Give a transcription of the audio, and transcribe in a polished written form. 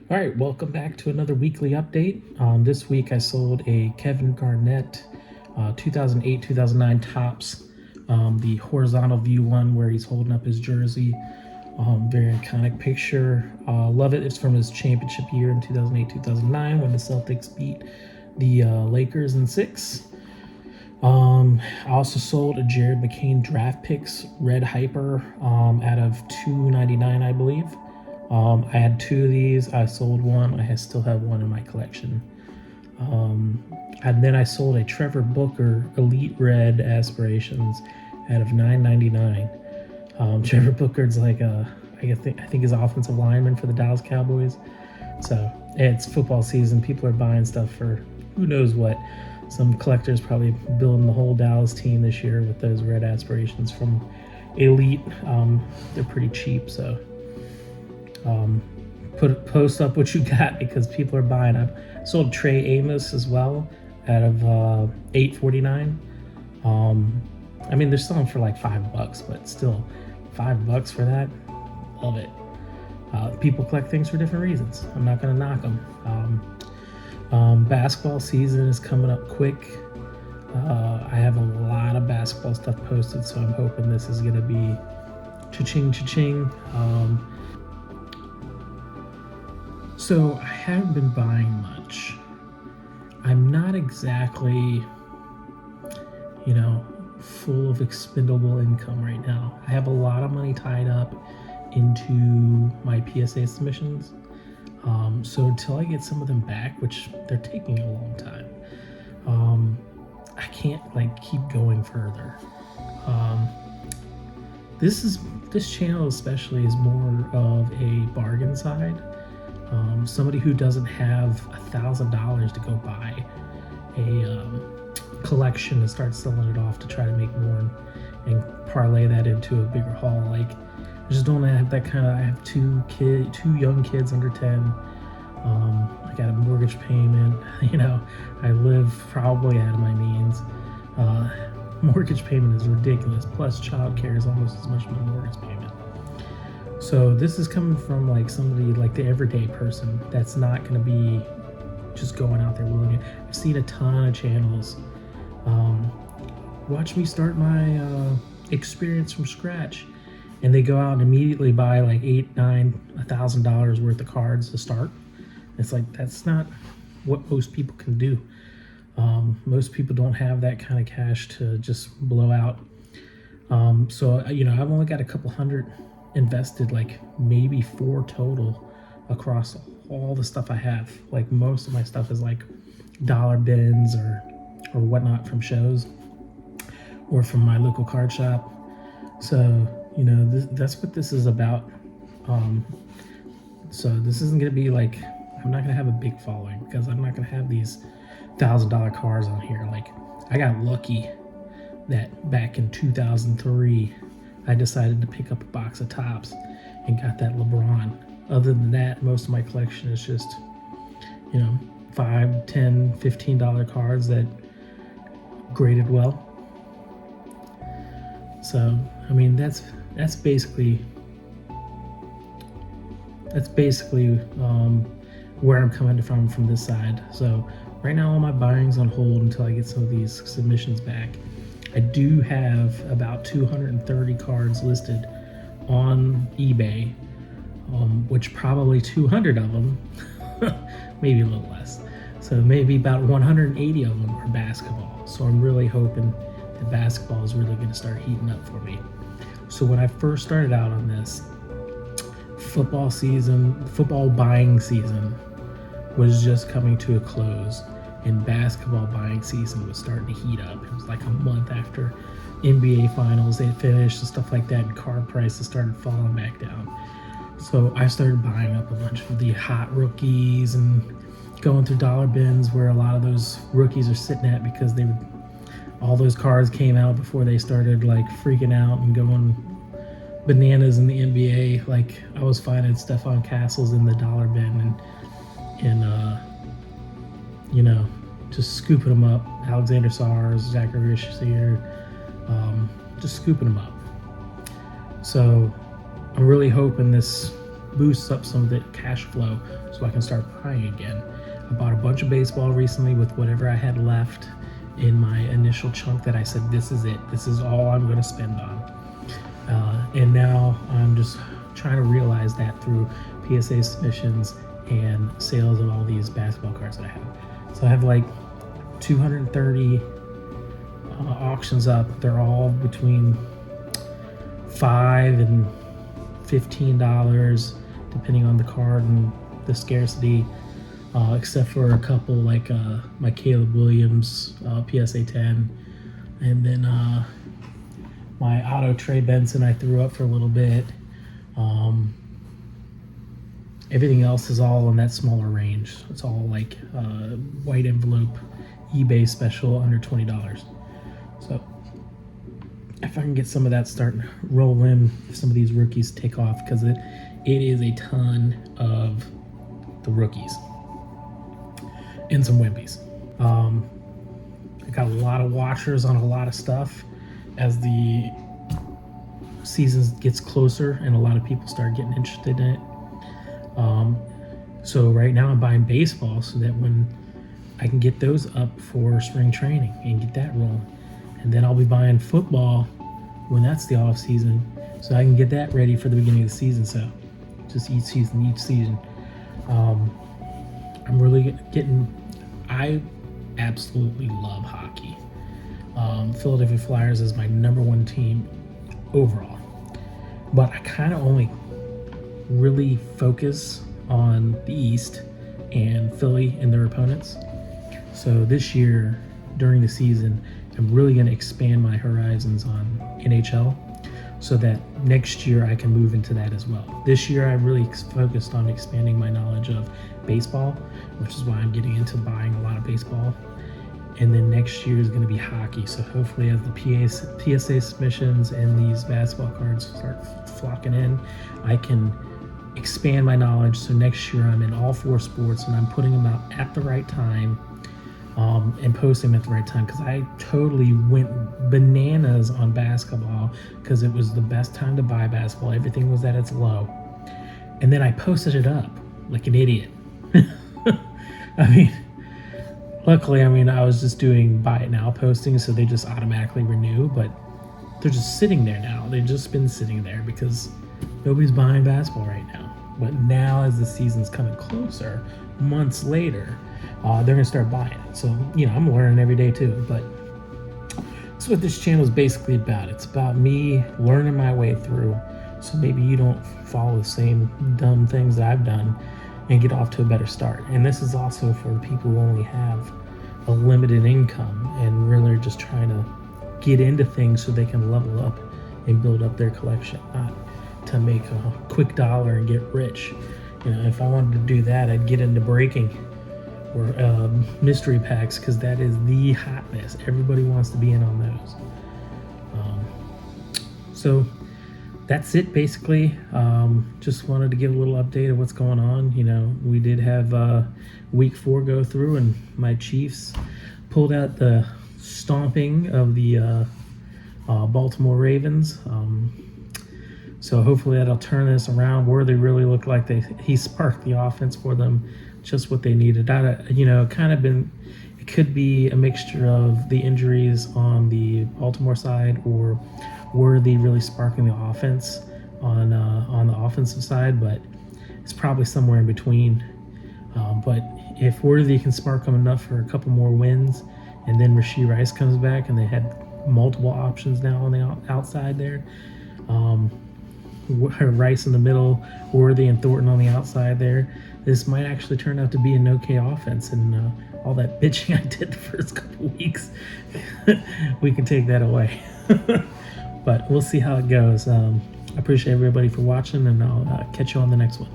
All right, welcome back to another weekly update. This week I sold a Kevin Garnett 2008-2009 Topps, the horizontal view one where he's holding up his jersey. Very iconic picture. Love it. It's from his championship year in 2008-2009 when the Celtics beat the Lakers in 6. I also sold a Jared McCain draft picks red hyper out of 299, I believe. I had 2 of these. I sold one. I still have one in my collection. And then I sold a Trevor Booker Elite Red Aspirations out of $9.99. Trevor Booker's like I think his offensive lineman for the Dallas Cowboys. So it's football season. People are buying stuff for who knows what. Some collectors probably building the whole Dallas team this year with those red aspirations from Elite. They're pretty cheap, so post up what you got because people are buying. I sold Trey Amos as well out of $8.49. I mean, they're selling for like $5, but still, $5 for that. Love it. People collect things for different reasons. I'm not gonna knock them. Basketball season is coming up quick. I have a lot of basketball stuff posted, so I'm hoping this is gonna be cha-ching, cha-ching. So I haven't been buying much. I'm not exactly, full of expendable income right now. I have a lot of money tied up into my PSA submissions. So until I get some of them back, which they're taking a long time, I can't keep going further. This channel especially is more of a bargain side. Somebody who doesn't have $1,000 to go buy a collection and start selling it off to try to make more and parlay that into a bigger haul. I just don't have that kind of. I have two young kids under 10. I got a mortgage payment. I live probably out of my means. Mortgage payment is ridiculous. Plus, childcare is almost as much as my mortgage payment. So this is coming from somebody like the everyday person that's not going to be just going out there willing it. I've seen a ton of channels. Watch me start my experience from scratch, and they go out and immediately buy $8, $9, $1,000 worth of cards to start. It's that's not what most people can do. Most people don't have that kind of cash to just blow out. So I've only got a couple hundred invested, maybe 4 total across all the stuff I have. Most of my stuff is dollar bins or whatnot from shows or from my local card shop. So that's what this is about. So this isn't gonna be I'm not gonna have a big following because I'm not gonna have these $1,000 cards on here. I got lucky that back in 2003 I decided to pick up a box of Topps and got that LeBron. Other than that, most of my collection is just $5, $10, $15 cards that graded well. So I mean that's basically where I'm coming from this side. So right now all my buying's on hold until I get some of these submissions back. I do have about 230 cards listed on eBay, which probably 200 of them, maybe a little less. So maybe about 180 of them are basketball. So I'm really hoping that basketball is really going to start heating up for me. So when I first started out on this, football buying season was just coming to a close, and basketball buying season was starting to heat up. It was a month after NBA finals they finished and stuff like that, and card prices started falling back down. So I started buying up a bunch of the hot rookies and going through dollar bins where a lot of those rookies are sitting at because all those cards came out before they started freaking out and going bananas in the NBA. I was finding Stephon Castles in the dollar bin and just scooping them up. Alexander Sars, Zachary Richardson, just scooping them up. So I'm really hoping this boosts up some of the cash flow so I can start buying again. I bought a bunch of baseball recently with whatever I had left in my initial chunk that I said, this is it. This is all I'm going to spend on. And now I'm just trying to realize that through PSA submissions and sales of all these basketball cards that I have. So I have like 230 auctions up. They're all between $5 and $15, depending on the card and the scarcity. Except for a couple like my Caleb Williams PSA 10, and then my auto Trey Benson I threw up for a little bit. Everything else is all in that smaller range. It's all like white envelope eBay special under $20. So if I can get some of that starting to roll in, some of these rookies take off, because it is a ton of the rookies and some Wimbies. I got a lot of watchers on a lot of stuff as the season gets closer and a lot of people start getting interested in it. So right now I'm buying baseball so that when I can get those up for spring training and get that rolling. And then I'll be buying football when that's the off season so I can get that ready for the beginning of the season. So just each season. I'm really I absolutely love hockey. Philadelphia Flyers is my number one team overall. But I kind of only really focus on the East and Philly and their opponents. So this year, during the season, I'm really going to expand my horizons on NHL so that next year I can move into that as well. This year I really focused on expanding my knowledge of baseball, which is why I'm getting into buying a lot of baseball. And then next year is going to be hockey. So hopefully as the PSA submissions and these basketball cards start flocking in, I can expand my knowledge. So next year I'm in all 4 sports and I'm putting them out at the right time and posting them at the right time, because I totally went bananas on basketball because it was the best time to buy basketball. Everything was at its low. And then I posted it up like an idiot. Luckily, I was just doing buy it now posting, so they just automatically renew, but they're just sitting there now. They've just been sitting there because nobody's buying basketball right now. But now as the season's coming closer, months later, they're gonna start buying it. So, I'm learning every day too, but that's what this channel is basically about. It's about me learning my way through, so maybe you don't follow the same dumb things that I've done and get off to a better start. And this is also for the people who only have a limited income and really are just trying to get into things so they can level up and build up their collection, not to make a quick dollar and get rich. If I wanted to do that, I'd get into breaking or mystery packs, because that is the hotness. Everybody wants to be in on those. So that's it basically. Just wanted to give a little update of what's going on. We did have week 4 go through, and my Chiefs pulled out the stomping of the Baltimore Ravens. So hopefully that'll turn this around. Worthy really looked like he sparked the offense for them, just what they needed. It could be a mixture of the injuries on the Baltimore side, or Worthy really sparking the offense on the offensive side, but it's probably somewhere in between. But if Worthy can spark them enough for a couple more wins, and then Rashee Rice comes back and they had multiple options now on the outside there, Rice in the middle, Worthy and Thornton on the outside there, this might actually turn out to be an okay offense. And all that bitching I did the first couple weeks, we can take that away. But we'll see how it goes. I appreciate everybody for watching, and I'll catch you on the next one.